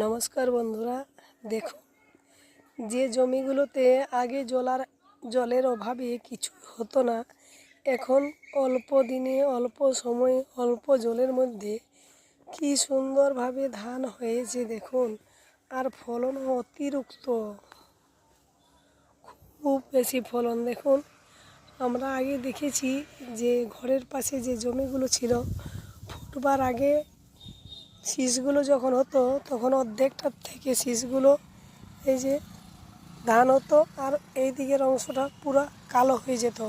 নমস্কার বন্ধুরা, দেখুন যে জমিগুলোতে আগে জলের অভাবে কিছু হতো না, এখন অল্প দিনে অল্প সময়ে অল্প জলের মধ্যে কি সুন্দরভাবে ধান হয়েছে দেখুন। আর ফলনও অতিরিক্ত, খুব বেশি ফলন। দেখুন, আমরা আগে দেখেছি যে ঘরের পাশে যে জমিগুলো ছিল, ফুটবার আগে শীষগুলো যখন হতো তখন অর্ধেকটার থেকে শীষগুলো এই যে ধান হতো, আর এই দিকের অংশটা পুরো কালো হয়ে যেত,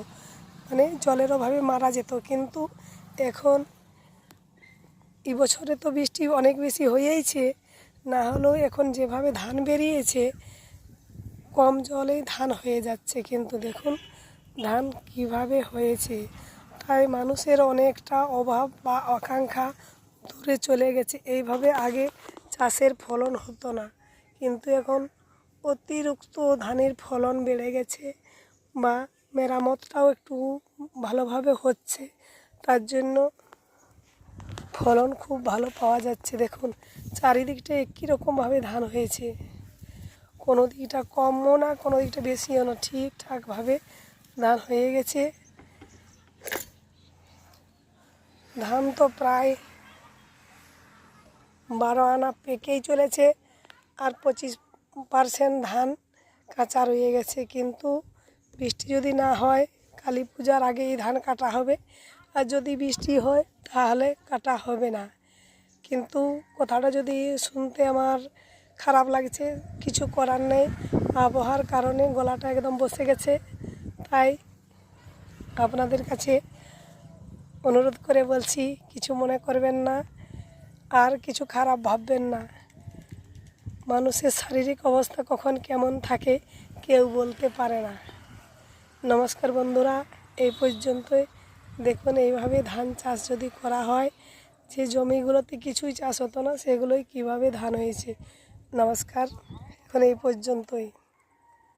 মানে জলের অভাবে মারা যেত। কিন্তু এখন এবছরে তো বৃষ্টি অনেক বেশি হয়েইছে, না হলেও এখন যেভাবে ধান বেরিয়েছে কম জলেই ধান হয়ে যাচ্ছে। কিন্তু দেখুন ধান কিভাবে হয়েছে, তাই মানুষের অনেকটা অভাব বা আকাঙ্ক্ষা দূরে চলে গেছে। এইভাবে আগে চাষের ফলন হতো না, কিন্তু এখন অতিরিক্ত ধানের ফলন বেড়ে গেছে, বা মেরামতটাও একটু ভালোভাবে হচ্ছে, তার জন্য ফলন খুব ভালো পাওয়া যাচ্ছে। দেখুন চারিদিকটা একই রকমভাবে ধান হয়েছে, কোনো দিকটা কমও না, কোনো দিকটা বেশিও না, ঠিকঠাকভাবে ধান হয়ে গেছে। ধান তো প্রায় 12 আনা পেকেই চলেছে, আর 25% ধান কাঁচা রয়ে গেছে। কিন্তু বৃষ্টি যদি না হয়, কালী পূজার আগে এই ধান কাটা হবে, আর যদি বৃষ্টি হয় তাহলে কাটা হবে না। কিন্তু কথাটা যদি শুনতে আমার খারাপ লাগছে, কিছু করার নেই, আবহাওয়ার কারণে গলাটা একদম বসে গেছে। তাই আপনাদের কাছে অনুরোধ করে বলছি, কিছু মনে করবেন না, আর কিছু খারাপ ভাববেন না। মানুষের শারীরিক অবস্থা কখন কেমন থাকে কেউ বলতে পারে না। নমস্কার বন্ধুরা, এই পর্যন্তই। দেখুন এইভাবে ধান চাষ যদি করা হয়, যে জমিগুলোতে কিছুই চাষ হতো না সেগুলোই কিভাবে ধান হয়েছে। নমস্কার, এখন এই পর্যন্তই।